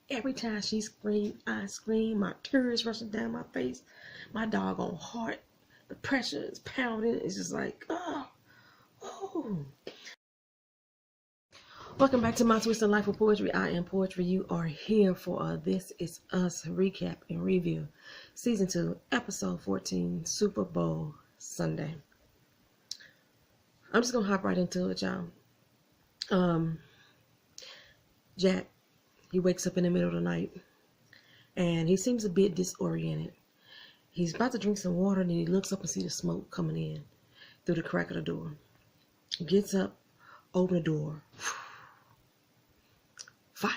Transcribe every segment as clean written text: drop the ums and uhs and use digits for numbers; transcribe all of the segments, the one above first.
every time she screamed, I screamed, my tears rushing down my face, my doggone heart, the pressure is pounding. It's just like, oh, oh. Welcome back to my Twist of Life with Poetry. I am Poetry. You are here for This Is Us recap and review. Season 2, Episode 14, Super Bowl Sunday. I'm just going to hop right into it, y'all. Jack, he wakes up in the middle of the night, and he seems a bit disoriented. He's about to drink some water, and he looks up and sees the smoke coming in through the crack of the door. He gets up, opens the door. Fire.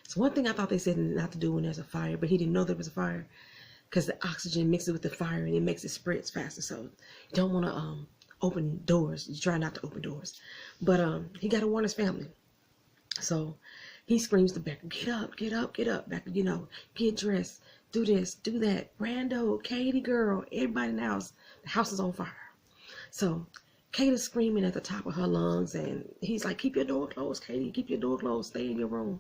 So one thing I thought they said not to do when there's a fire, but he didn't know there was a fire because the oxygen mixes with the fire and it makes it spread faster. So you don't want to open doors. You try not to open doors. But he got to warn his family. So he screams to Becca, get up, get up, get up. Becca, get dressed, do this, do that. Brando, Katie girl, everybody in the house is on fire. So Kate is screaming at the top of her lungs, and he's like, keep your door closed, Katie, keep your door closed, stay in your room.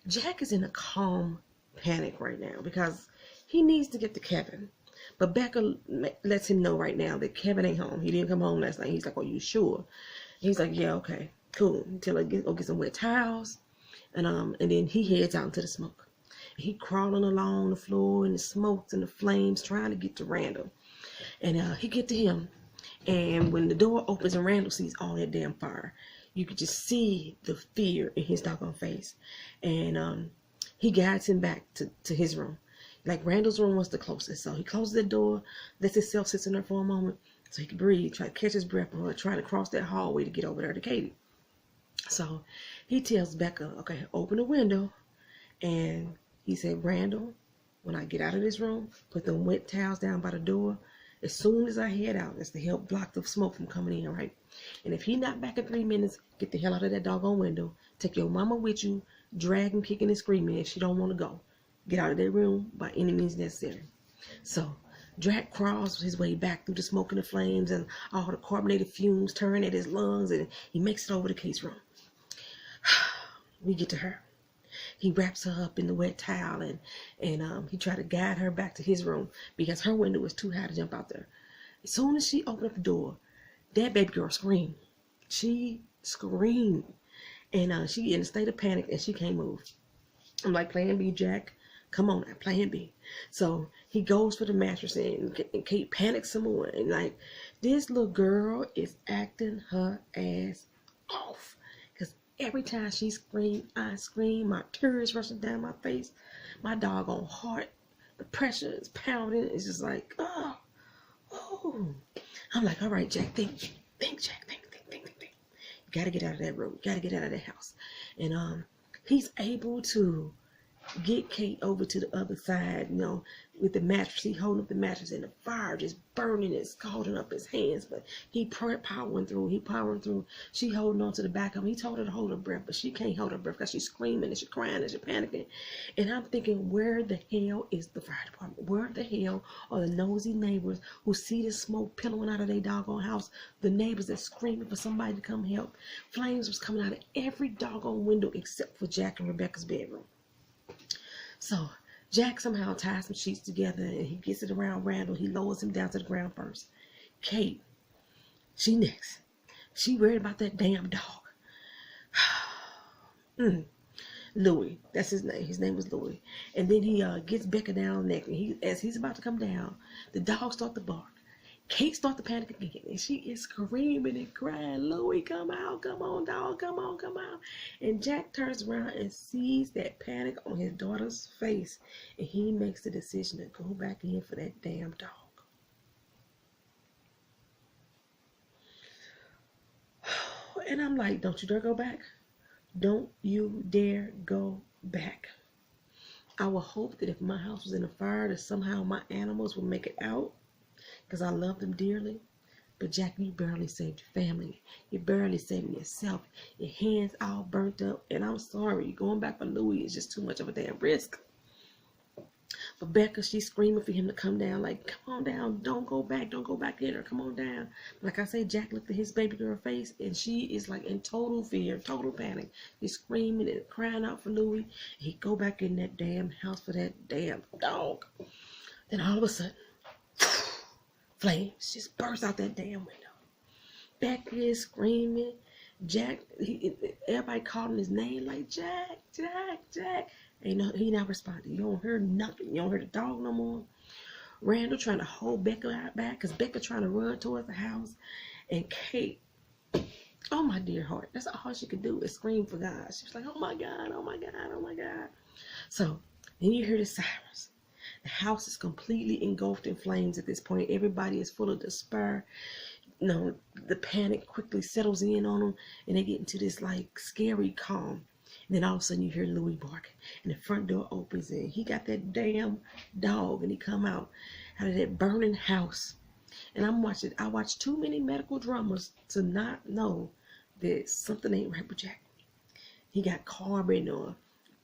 Jack is in a calm panic right now because he needs to get to Kevin. But Becca lets him know right now that Kevin ain't home. He didn't come home last night. He's like, are you sure? He's like, yeah, okay, cool. Until I go get some wet towels. And then he heads out into the smoke. He crawling along the floor in the smokes and the flames trying to get to Randall. And he get to him. And when the door opens and Randall sees all that damn fire, you could just see the fear in his doggone face. And he guides him back to his room. Like Randall's room was the closest. So he closes the door, lets himself sit in there for a moment so he can breathe, try to catch his breath, or try to cross that hallway to get over there to Katie. So he tells Becca, okay, open the window. And he said, Randall, when I get out of this room, put them wet towels down by the door. As soon as I head out, it's to help block the smoke from coming in, right? And if he not back in 3 minutes, get the hell out of that doggone window. Take your mama with you, dragging, kicking, and screaming if she don't want to go. Get out of that room by any means necessary. So Jack crawls his way back through the smoke and the flames and all the carbonated fumes turning at his lungs, and he makes it over to Kate's room. We get to her. He wraps her up in the wet towel and he tried to guide her back to his room because her window was too high to jump out there. As soon as she opened up the door, that baby girl screamed. She screamed. And she in a state of panic and she can't move. I'm like, plan B, Jack. Come on now, plan B. So he goes for the mattress and Kate panics some more. And like, this little girl is acting her ass off. Every time she screamed, I screamed, my tears rushing down my face, my doggone heart, the pressure is pounding. It's just like, oh. I'm like, all right, Jack, think, Jack, think. You gotta get out of that room. You gotta get out of that house. And he's able to get Kate over to the other side, with the mattress. He holding up the mattress and the fire just burning and scalding up his hands. But he powering through. She holding on to the back of him. He told her to hold her breath, but she can't hold her breath because she's screaming and she's crying and she's panicking. And I'm thinking, where the hell is the fire department? Where the hell are the nosy neighbors who see the smoke pillowing out of their doggone house? The neighbors that screaming for somebody to come help. Flames was coming out of every doggone window except for Jack and Rebecca's bedroom. So Jack somehow ties some sheets together and he gets it around Randall. He lowers him down to the ground first. Kate, she next. She worried about that damn dog. Louis, that's his name. His name was Louis. And then he gets Becca down neck. And as he's about to come down, the dog starts to bark. Kate starts to panic again, and she is screaming and crying, Louis, come out, come on, dog, come on, come out. And Jack turns around and sees that panic on his daughter's face, and he makes the decision to go back in for that damn dog. And I'm like, don't you dare go back. Don't you dare go back. I would hope that if my house was in a fire, that somehow my animals would make it out, because I love them dearly. But Jack, you barely saved your family. You barely saved yourself. Your hands all burnt up. And I'm sorry, going back for Louis is just too much of a damn risk. But Becca, she's screaming for him to come down, like, come on down, don't go back in, or come on down. Like I say, Jack looked at his baby girl face, and she is like in total fear, total panic. He's screaming and crying out for Louis. He go back in that damn house for that damn dog. Then all of a sudden, flames just burst out that damn window. Becca is screaming. Jack, everybody calling his name like Jack, Jack, Jack. He not responding. You don't hear nothing. You don't hear the dog no more. Randall trying to hold Becca out back because Becca trying to run towards the house. And Kate, oh my dear heart, that's all she could do is scream for God. She was like, oh my God, oh my God, oh my God. So then you hear the sirens. The house is completely engulfed in flames at this point. Everybody is full of despair. The panic quickly settles in on them, and they get into this like scary calm. And then all of a sudden you hear Louis barking, and the front door opens, and he got that damn dog, and he come out of that burning house. And I watch too many medical dramas to not know that something ain't right with Jack. He got carbon or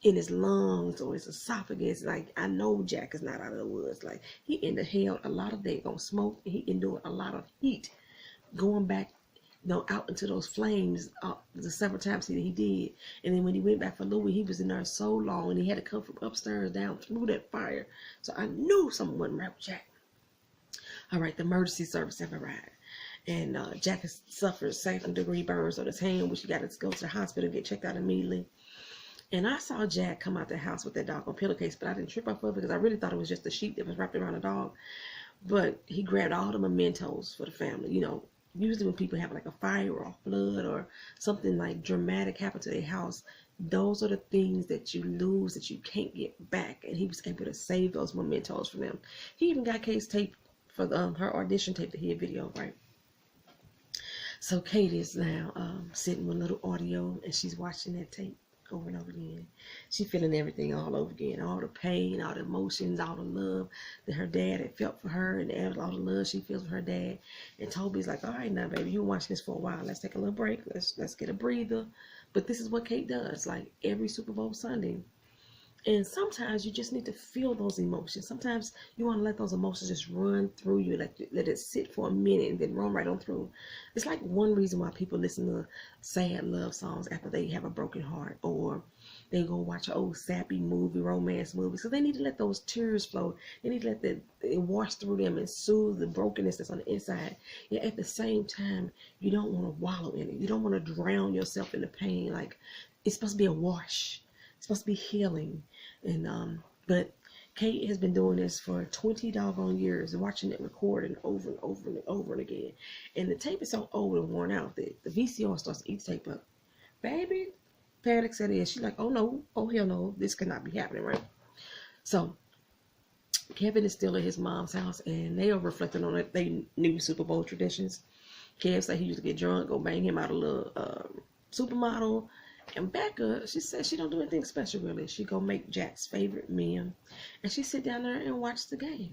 in his lungs or his esophagus. Like, I know Jack is not out of the woods. Like, he inhaled a lot of daggone smoke, and he endured a lot of heat going back, out into those flames the several times that he did. And then when he went back for Louis, he was in there so long, and he had to come from upstairs down through that fire. So I knew something wasn't right with Jack. All right, the emergency service have arrived, and Jack has suffered second-degree burns on his hand, which he got to go to the hospital and get checked out immediately. And I saw Jack come out the house with that dog on pillowcase, but I didn't trip off of it because I really thought it was just the sheet that was wrapped around the dog. But he grabbed all the mementos for the family. Usually when people have like a fire or a flood or something like dramatic happen to their house, those are the things that you lose that you can't get back. And he was able to save those mementos for them. He even got Kate's tape for her audition tape that he had video, right? So Kate is now sitting with a little audio, and she's watching that tape over and over again. She's feeling everything all over again, all the pain, all the emotions, all the love that her dad had felt for her, and all the love she feels for her dad. And Toby's like, all right now, baby, you've been watching this for a while. Let's take a little break. Let's get a breather. But this is what Kate does, like every Super Bowl Sunday. And sometimes you just need to feel those emotions. Sometimes you want to let those emotions just run through you, let it sit for a minute and then run right on through. It's like one reason why people listen to sad love songs after they have a broken heart, or they go watch an old sappy movie, romance movie. So they need to let those tears flow. They need to let it wash through them and soothe the brokenness that's on the inside. Yet at the same time, you don't want to wallow in it. You don't want to drown yourself in the pain. Like, it's supposed to be a wash. It's supposed to be healing. And but Kate has been doing this for 20 doggone years and watching it recording over and over and over and again. And the tape is so old and worn out that the VCR starts to eat the tape up. Baby panics at it. She's like, oh no, oh hell no, this cannot be happening, right? So Kevin is still at his mom's house, and they are reflecting on it. They new Super Bowl traditions. Kev said he used to get drunk, go bang him out a little supermodel. And Becca, she said she don't do anything special really. She go make Jack's favorite meal, and she sit down there and watch the game.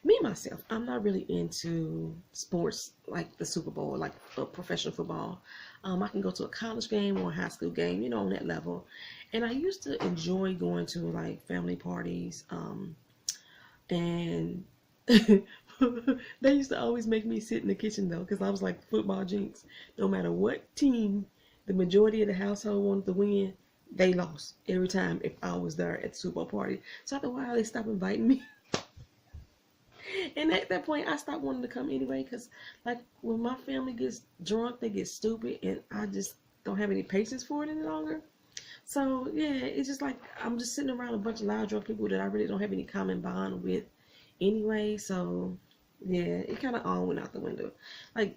Me myself, I'm not really into sports like the Super Bowl, like professional football. I can go to a college game or a high school game, on that level. And I used to enjoy going to like family parties, and they used to always make me sit in the kitchen though, because I was like football jinx. No matter what team the majority of the household wanted to win, they lost every time if I was there at the Super Bowl party. So after a while, they stopped inviting me. And at that point, I stopped wanting to come anyway, because like when my family gets drunk, they get stupid, and I just don't have any patience for it any longer. So yeah, it's just like I'm just sitting around a bunch of loud drunk people that I really don't have any common bond with anyway. So yeah, it kind of all went out the window. Like,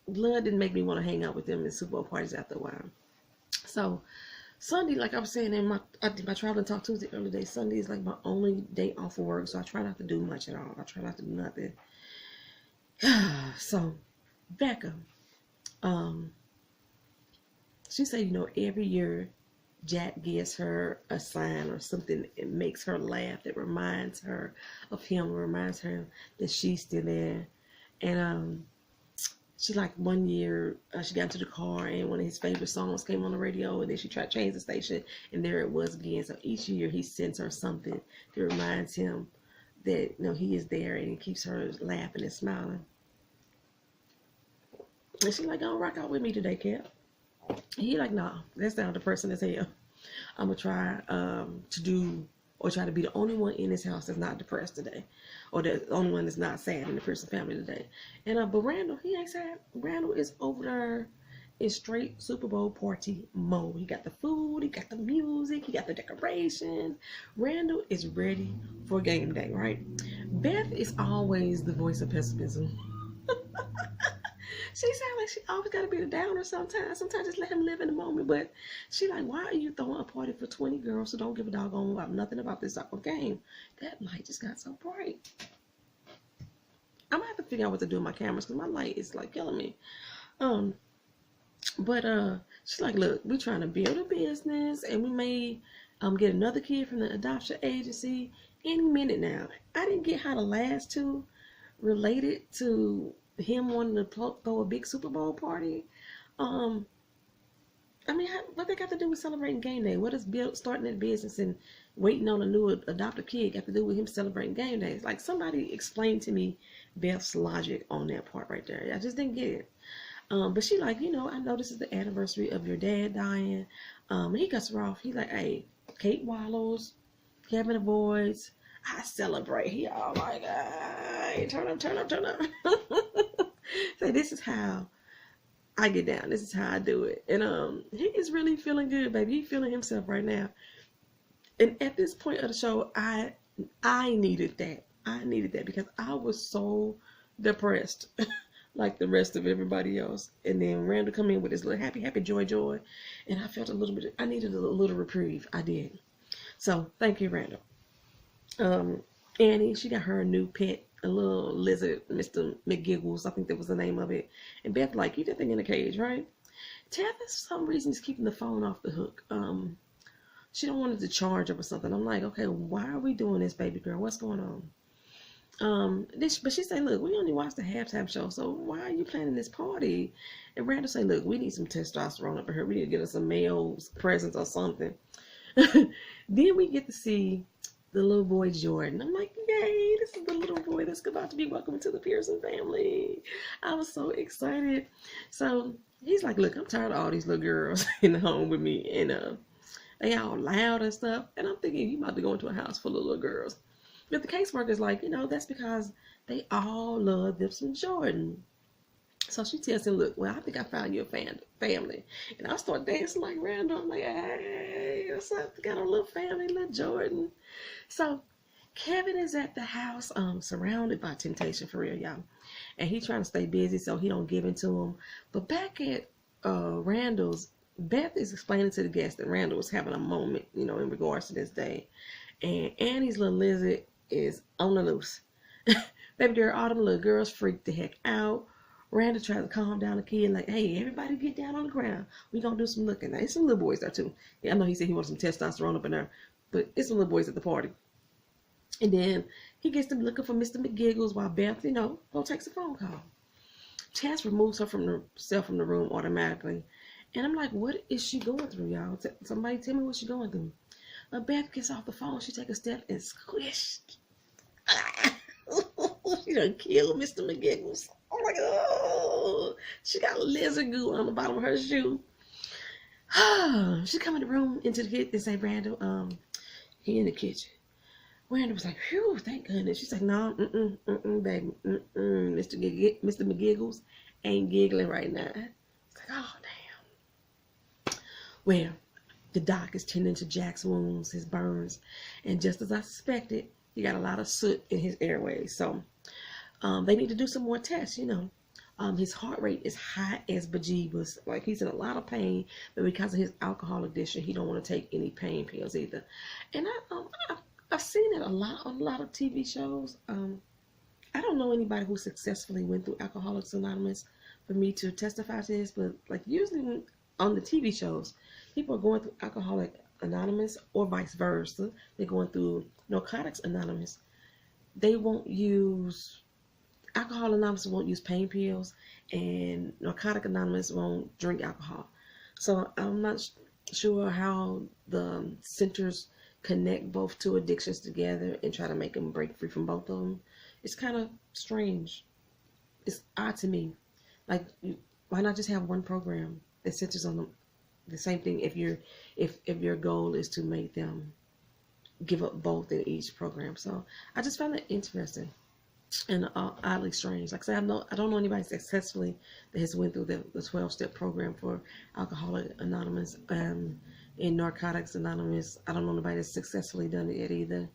blood didn't make me want to hang out with them in Super Bowl parties after a while. So Sunday, like I was saying, I did my traveling talk Tuesday early day. Sunday is like my only day off of work, so I try not to do much at all. I try not to do nothing. So Becca, she said, every year Jack gives her a sign or something. It makes her laugh. It reminds her of him. Reminds her that she's still there. And she like one year she got into the car and one of his favorite songs came on the radio, and then she tried to change the station, and there it was again. So each year he sends her something that reminds him that he is there, and it keeps her laughing and smiling. And she's like, "Gonna rock out with me today, Cap." And he like, "Nah, that's not the person as hell. I'm gonna try to do or try to be the only one in this house that's not depressed today, or the only one that's not sad in the Pearson family today." And but Randall, he ain't sad. Randall is over there in straight Super Bowl party mode. He got the food, he got the music, he got the decorations. Randall is ready for game day, right? Beth is always the voice of pessimism. She sounds like she always got to be the downer sometimes. Sometimes just let him live in the moment. But she like, why are you throwing a party for 20 girls who don't give a doggone about nothing about this soccer game? That light just got so bright. I'm going to have to figure out what to do with my cameras because my light is like killing me. But she's like, look, we're trying to build a business and we may get another kid from the adoption agency any minute now. I didn't get how the last two related to him wanting to throw a big Super Bowl party. I mean, what they got to do with celebrating game day? What does starting that business and waiting on a new adopted kid got to do with him celebrating game days? Like, somebody explained to me Beth's logic on that part right there. I just didn't get it. But she like, I know this is the anniversary of your dad dying. And he cuts her off. He like, hey, Kate Wallows, Kevin avoids. I celebrate. He all like, hey, turn up. So this is how I get down. This is how I do it. And he is really feeling good, baby. He's feeling himself right now. And at this point of the show, I needed that. I needed that because I was so depressed, like the rest of everybody else. And then Randall come in with his little happy, joy. And I felt I needed a little reprieve. I did. So thank you, Randall. Annie, she got her a new pet, a little lizard, Mr. McGiggles, I think that was the name of it. And Beth like, keep that thing in a cage, right? Tabitha, for some reason, is keeping the phone off the hook. She don't want it to charge up or something. I'm like, okay, why are we doing this, baby girl? What's going on? But she say, look, we only watched the halftime show, so why are you planning this party? And Randall say, look, we need some testosterone up in here. We need to get us some male presents or something. Then we get to see the little boy Jordan. I'm like, yay, this is the little boy that's about to be welcomed to the Pearson family. I was so excited. So he's like, look, I'm tired of all these little girls in the home with me, and they all loud and stuff. And I'm thinking, you about to go into a house full of little girls. But the caseworker's like, that's because they all love them some Jordan. So she tells him, look, well, I think I found you a family. And I start dancing like Randall. I'm like, hey, what's up? Got a little family, little Jordan. So Kevin is at the house, surrounded by temptation, for real, y'all. And he trying to stay busy so he don't give in to him. But back at Randall's, Beth is explaining to the guests that Randall was having a moment, in regards to this day. And Annie's little lizard is on the loose. Baby girl, all them little girls freaked the heck out. Randall tried to calm down the kid, like, hey, everybody get down on the ground. We gonna do some looking. Now, there's some little boys there, too. Yeah, I know he said he wanted some testosterone up in there, but it's some little boys at the party. And then he gets them looking for Mr. McGiggles while Beth, go takes a phone call. Chance removes her from the room automatically. And I'm like, what is she going through, y'all? Somebody tell me what she's going through. Beth gets off the phone. She takes a step and squish. She done killed Mr. McGiggles. Oh my God. She got lizard goo on the bottom of her shoe. She come in the room into the kitchen and say, Randall, he in the kitchen. Randall was like, phew, thank goodness. She's like, no, baby, Mr. McGiggles ain't giggling right now. It's like, oh, damn. Well, the doc is tending to Jack's wounds, his burns, and just as I suspected, he got a lot of soot in his airways. So they need to do some more tests, His heart rate is high as bejeebus. Like, he's in a lot of pain, but because of his alcohol addiction, he don't want to take any pain pills either. And I've seen it a lot on a lot of TV shows. I don't know anybody who successfully went through Alcoholics Anonymous for me to testify to this, but like usually on the TV shows, people are going through Alcoholics Anonymous or vice versa. They're going through Narcotics Anonymous. They won't use Alcohol Anonymous won't use pain pills, and Narcotic Anonymous won't drink alcohol. So I'm not sure how the centers connect both two addictions together and try to make them break free from both of them. It's kind of strange. It's odd to me. Like, why not just have one program that centers on the same thing if your goal is to make them give up both in each program? So I just found it interesting and oddly strange. Like I said, I don't know anybody successfully that has went through the 12-step program for Alcoholics Anonymous and Narcotics Anonymous. I don't know anybody that's successfully done it yet either.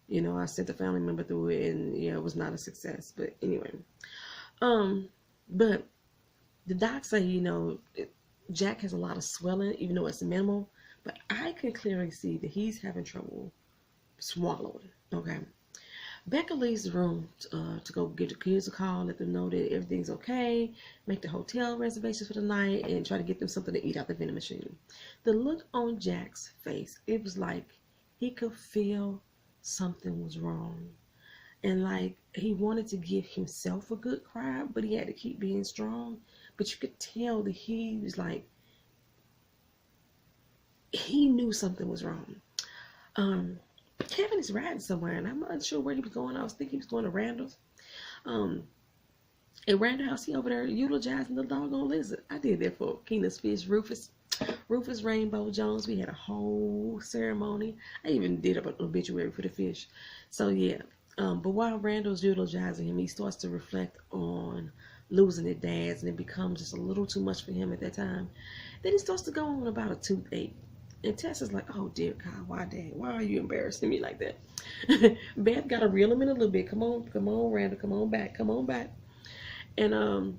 You know, I sent a family member through it, and yeah, it was not a success. But anyway, but the doc say, you know, Jack has a lot of swelling, even though it's minimal. But I can clearly see that he's having trouble swallowing. Okay. Becca leaves the room to go give the kids a call, let them know that everything's okay, make the hotel reservations for the night, and try to get them something to eat out the vending machine. The look on Jack's face, it was like he could feel something was wrong. And like he wanted to give himself a good cry, but he had to keep being strong. But you could tell that he was like, he knew something was wrong. Kevin is riding somewhere, and I'm not sure where he was going. I was thinking he was going to Randall's. At Randall House, he over there eulogizing the doggone lizard. I did that for Keena's fish, Rufus Rainbow Jones. We had a whole ceremony. I even did an obituary for the fish. So yeah, but while Randall's eulogizing him, he starts to reflect on losing his dads, and it becomes just a little too much for him at that time. Then he starts to go on about a toothache. And Tessa's like, oh, dear God, why, Dad? Why are you embarrassing me like that? Beth got to reel him in a little bit. Come on, Randall, come on back. And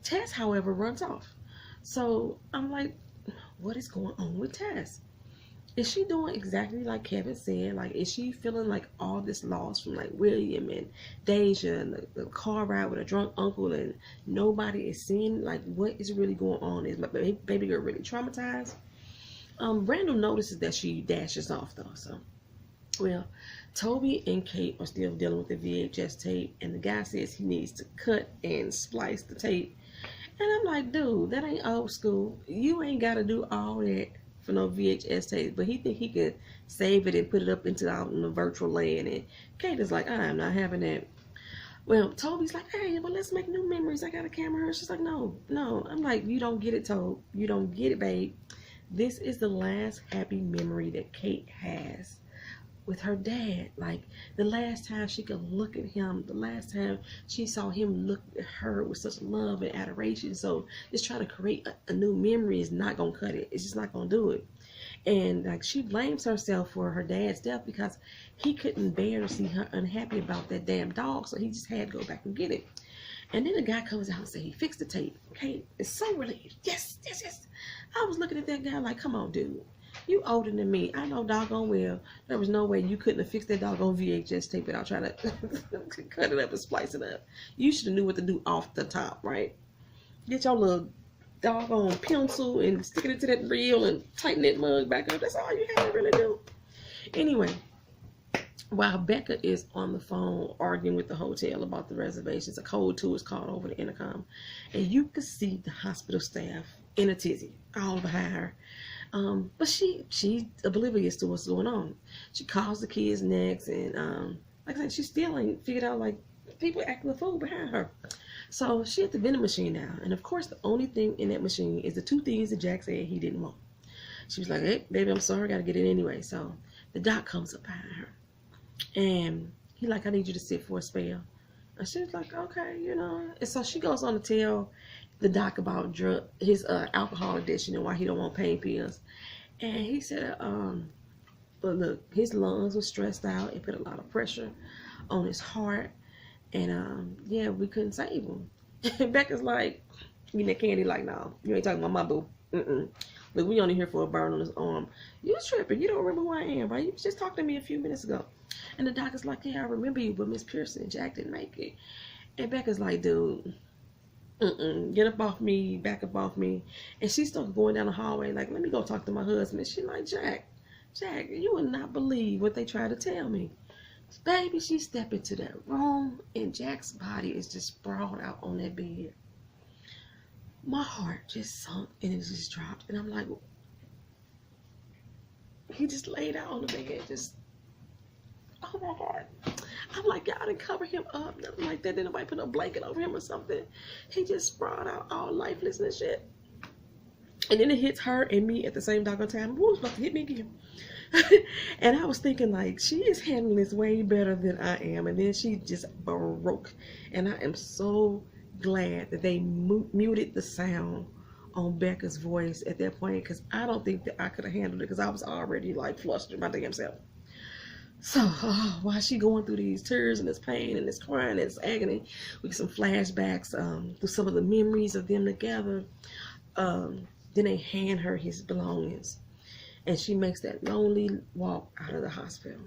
Tess, however, runs off. So I'm like, what is going on with Tess? Is she doing exactly like Kevin said? Like, is she feeling like all this loss from like William and Deja and the car ride with a drunk uncle, and nobody is seeing like what is really going on? Is my baby girl really traumatized? Randall notices that she dashes off though. So, well, Toby and Kate are still dealing with the VHS tape, and the guy says he needs to cut and splice the tape. And I'm like, dude, that ain't old school. You ain't got to do all that for no VHS tape. But he think he could save it and put it up out in the virtual land. And Kate is like, I'm not having that. Well, Toby's like, hey, well, let's make new memories. I got a camera. She's like, no. I'm like, you don't get it, Toby. You don't get it, babe. This is the last happy memory that Kate has with her dad. Like, the last time she could look at him, the last time she saw him look at her with such love and adoration. So just trying to create a new memory is not going to cut it. It's just not going to do it. And like, she blames herself for her dad's death because he couldn't bear to see her unhappy about that damn dog. So he just had to go back and get it. And then the guy comes out and says he fixed the tape. Kate is so relieved. Yes. I was looking at that guy like, come on, dude. You older than me. I know doggone well there was no way you couldn't have fixed that doggone VHS tape without trying to cut it up and splice it up. You should have knew what to do off the top, right? Get your little doggone pencil and stick it into that reel and tighten that mug back up. That's all you had to really do. Anyway, while Becca is on the phone arguing with the hotel about the reservations, a code 2 is called over the intercom, and you can see the hospital staff in a tizzy all behind her. But she's oblivious to what's going on. She calls the kids next, and like I said, she still ain't figured out like people acting a fool behind her. So she at the vending machine now, and of course the only thing in that machine is the 2 things that Jack said he didn't want. She was like, hey, baby, I'm sorry, I gotta get it anyway. So the doc comes up behind her, and he like, I need you to sit for a spell. And she was like, okay, you know. And so she goes on to tell the doc about his alcohol addiction and why he don't want pain pills. And he said, but look, his lungs were stressed out. It put a lot of pressure on his heart. And yeah, we couldn't save him. And Becca's like, you know, Candy like, no, you ain't talking about my boo. Look, we only here for a burn on his arm. You tripping. You don't remember who I am, right? You was just talking to me a few minutes ago. And the doctor's like, yeah, I remember you, but Miss Pearson and Jack didn't make it. And Becca's like, dude, get up off me, back up off me. And she starts going down the hallway like, let me go talk to my husband. And she's like, Jack, you would not believe what they tried to tell me. Baby, she stepped into that room and Jack's body is just sprawled out on that bed. My heart just sunk and it just dropped. And I'm like, he just laid out on the bed, just, oh my heart. I'm like, y'all didn't cover him up, nothing like that. Didn't nobody put a blanket over him or something. He just sprawled out all lifeless and shit. And then it hits her and me at the same doggone time. Who was about to hit me again? And I was thinking, like, she is handling this way better than I am. And then she just broke. And I am so glad that they muted the sound on Becca's voice at that point, because I don't think that I could have handled it, because I was already like flustered my damn self. So while she going through these tears and this pain and this crying and this agony, we get some flashbacks through some of the memories of them together. Then they hand her his belongings, and she makes that lonely walk out of the hospital.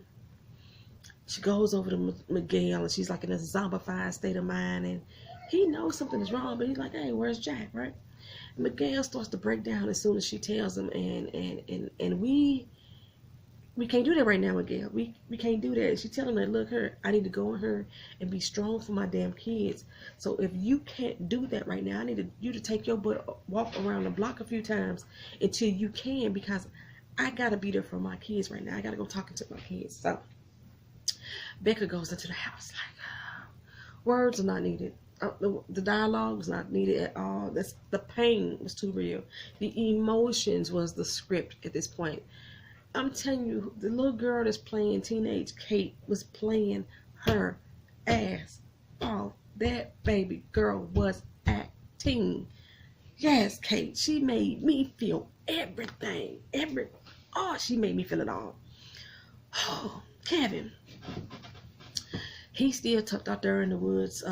She goes over to Miguel, and she's like in a zombified state of mind, and he knows something is wrong, but he's like, hey, where's Jack, right? And Miguel starts to break down as soon as she tells him, and we can't do that right now, Miguel. We can't do that. She tell him that, look, her, I need to go in her and be strong for my damn kids. So if you can't do that right now, I need you to take your butt, walk around the block a few times until you can, because I gotta be there for my kids right now. I gotta go talking to my kids. So Becca goes into the house like, words are not needed. The dialogue was not needed at all. The pain was too real. The emotions was the script at this point. I'm telling you, the little girl that's playing teenage Kate was playing her ass off. That baby girl was acting. Yes, Kate, she made me feel everything. She made me feel it all. Oh, Kevin. He's still tucked out there in the woods,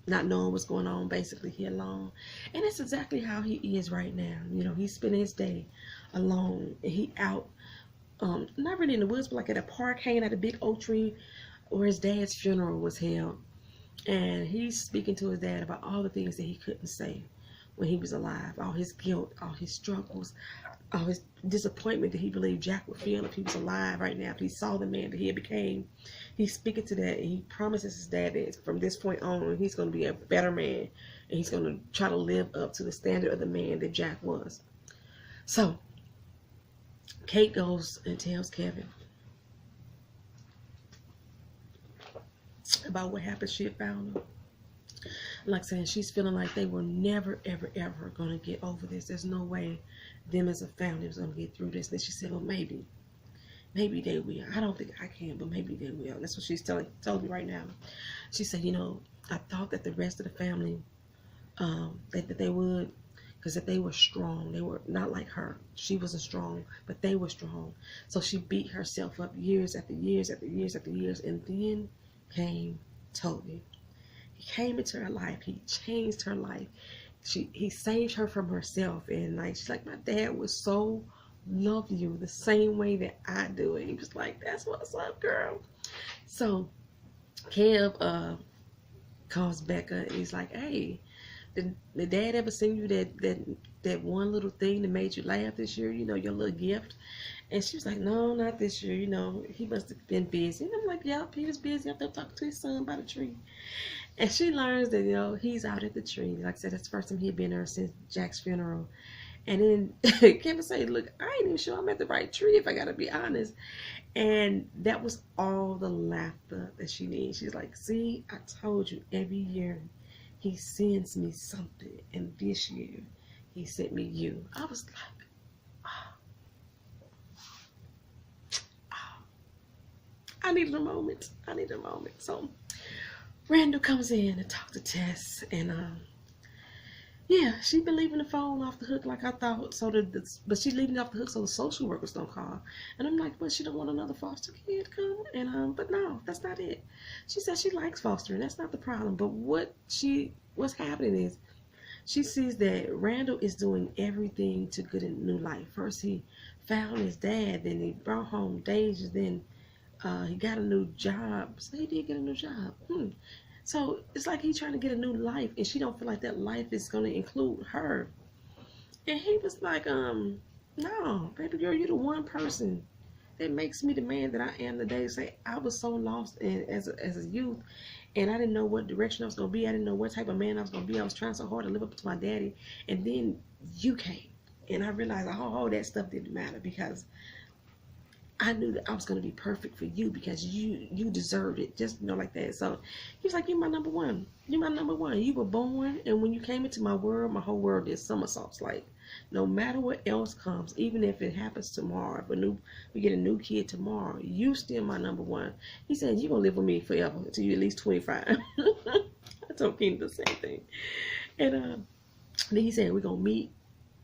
not knowing what's going on, basically. He alone. And that's exactly how he is right now. You know, he's spending his day alone. And he out, not really in the woods, but like at a park, hanging at a big oak tree where his dad's funeral was held. And he's speaking to his dad about all the things that he couldn't say when he was alive. All his guilt, all his struggles, all his disappointment that he believed Jack would feel if he was alive right now, if he saw the man that he had became. He's speaking to that, and he promises his dad that from this point on, he's going to be a better man, and he's going to try to live up to the standard of the man that Jack was. So Kate goes and tells Kevin about what happened. She had found him. Like saying, she's feeling like they were never, ever, ever going to get over this. There's no way them as a family was going to get through this. And then she said, well, maybe they will. I don't think I can, but maybe they will. That's what she's telling me right now. She said, you know, I thought that the rest of the family, that they would, because that they were strong. They were not like her. She wasn't strong, but they were strong. So she beat herself up years after years after years after years. And then came Toby. He came into her life. He changed her life. He saved her from herself. And like, she's like, my dad was so love you the same way that I do. And he was like, that's what's up, girl. So Kev calls Becca and he's like, hey, did dad ever send you that one little thing that made you laugh this year, you know, your little gift? And she was like, no, not this year, you know, he must have been busy. And I'm like, yeah, he was busy up there talking to his son by the tree. And she learns that, you know, he's out at the tree. Like I said, that's the first time he had been there since Jack's funeral. And then Kevin said, look, I ain't even sure I'm at the right tree, if I gotta be honest. And that was all the laughter that she needed. She's like, see, I told you, every year he sends me something. And this year he sent me you. I was like, I needed a moment. So Randall comes in and talks to Tess, and yeah, she been leaving the phone off the hook like I thought. So but she's leaving it off the hook so the social workers don't call. And I'm like, but she don't want another foster kid to come. And but no, that's not it. She says she likes fostering. That's not the problem. But what's happening is she sees that Randall is doing everything to get a new life. First he found his dad, then he brought home Deja, then he got a new job. So he did get a new job. So it's like he's trying to get a new life, and she don't feel like that life is going to include her. And he was like, no, baby girl, you're the one person that makes me the man that I am today. Say I was so lost as a youth, and I didn't know what direction I was gonna be. I didn't know what type of man I was gonna be. I was trying so hard to live up to my daddy, and then you came, and I realized all that stuff didn't matter because I knew that I was going to be perfect for you because you deserved it, just like that. So he was like, you're my number one. You're my number one. You were born, and when you came into my world, my whole world did somersaults. Like, no matter what else comes, even if it happens tomorrow, if we get a new kid tomorrow, you still my number one. He said, you're going to live with me forever until you're at least 25. I told Keenan the same thing. And then he said, we're going to meet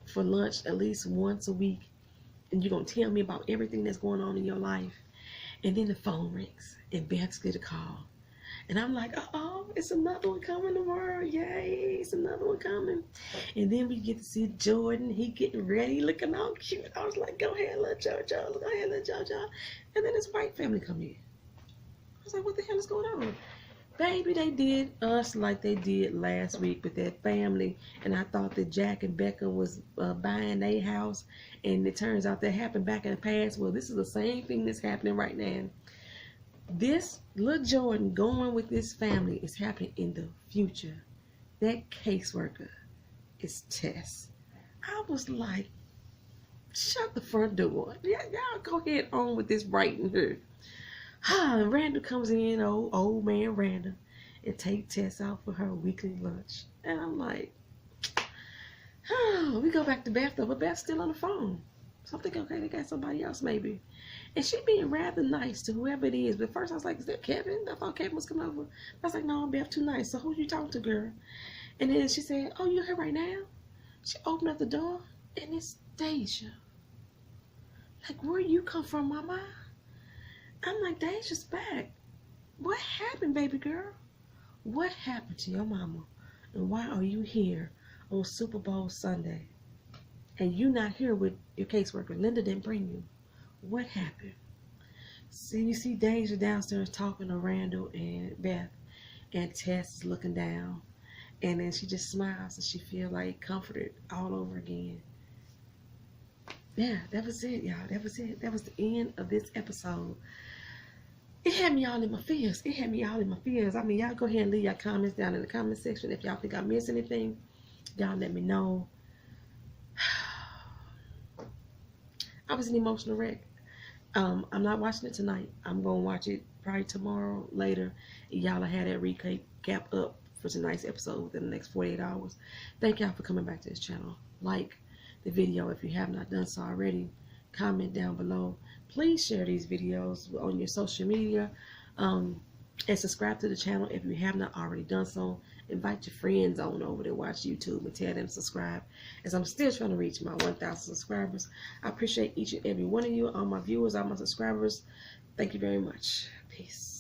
for lunch at least once a week. And you're going to tell me about everything that's going on in your life. And then the phone rings, and Bex get a call. And I'm like, uh-oh, it's another one coming tomorrow. Yay, it's another one coming. And then we get to see Jordan. He getting ready, looking all cute. I was like, go ahead, little JoJo. Go ahead, little JoJo. And then his white family come in. I was like, what the hell is going on? Baby, they did us like they did last week with that family. And I thought that Jack and Becca was buying their house. And it turns out that happened back in the past. Well, this is the same thing that's happening right now. This little Jordan going with this family is happening in the future. That caseworker is Tess. I was like, shut the front door. Y'all go ahead on with this writing here. And Randall comes in, old man Randall, and take Tess out for her weekly lunch. And I'm like, we go back to Beth though, but Beth's still on the phone. So I'm thinking, okay, they got somebody else maybe. And she being rather nice to whoever it is. But first I was like, is that Kevin? I thought Kevin was coming over. I was like, no, Beth too nice. So who you talking to, girl? And then she said, oh, you here right now? She opened up the door, and it's Deja. Like, where you come from, mama? I'm like, Deja's back. What happened, baby girl? What happened to your mama? And why are you here on Super Bowl Sunday? And you not here with your caseworker. Linda didn't bring you. What happened? See, you see Deja downstairs talking to Randall and Beth. And Tess is looking down. And then she just smiles and she feel like comforted all over again. Yeah, that was it, y'all. That was it. That was the end of this episode. It had me all in my fears. It had me all in my fears. I mean, y'all go ahead and leave your comments down in the comment section. If y'all think I missed anything, y'all let me know. I was an emotional wreck. I'm not watching it tonight. I'm going to watch it probably tomorrow, later. Y'all have that recap up for tonight's episode within the next 48 hours. Thank y'all for coming back to this channel. Like the video if you have not done so already. Comment down below. Please share these videos on your social media. And subscribe to the channel if you have not already done so. Invite your friends on over to watch YouTube and tell them to subscribe, as I'm still trying to reach my 1,000 subscribers. I appreciate each and every one of you, all my viewers, all my subscribers. Thank you very much. Peace.